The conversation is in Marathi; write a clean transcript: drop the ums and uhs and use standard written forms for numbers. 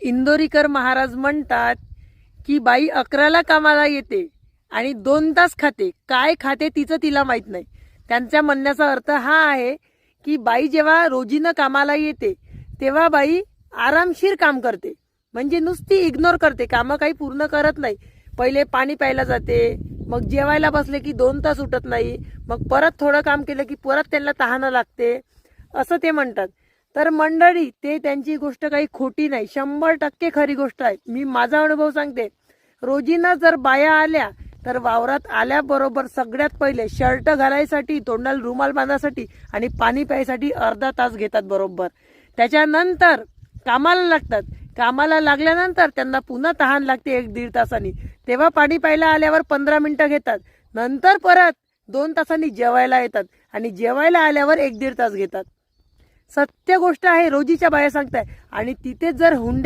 इंदोरीकर महाराज म्हणतात की बाई 11ला कामाला येते आणि 2 तास खाते. काय खाते तिचं तिला माहित नाही. त्यांच्या म्हणण्याचा अर्थ हा आहे की बाई जेव्हा रोजीनं कामाला येते तेव्हा बाई आरामशीर काम करते, म्हणजे नुसती इग्नोर करते, कामं काही पूर्ण करत नाही. पहिले पाणी प्यायला जाते, मग जेवायला बसले की 2 तास उठत नाही, मग परत थोडं काम केलं की परत त्यांना तहानं लागते, असं ते म्हणतात. तर मंडळी, ते त्यांची गोष्ट काही खोटी नाही, 100% खरी गोष्ट आहे. मी माझा अनुभव सांगते. रोजीनं जर बाया आल्या तर वावरात आल्याबरोबर सगळ्यात पहिले शर्ट घालायसाठी, तोंडाला रुमाल बांधायसाठी आणि पाणी प्यायसाठी अर्धा तास घेतात बरोबर. त्याच्यानंतर कामाला लागतात. कामाला लागल्यानंतर त्यांना पुन्हा तहान लागते 1-1.5 तासांनी, तेव्हा पाणी प्यायला आल्यावर 15 मिनिटं घेतात. नंतर परत 2 तासांनी जेवायला येतात आणि जेवायला आल्यावर 1-1.5 तास घेतात. सत्य गोष्ट आहे, रोजीच्या बाया सांगताय. आणि तिथे जर हुंड्या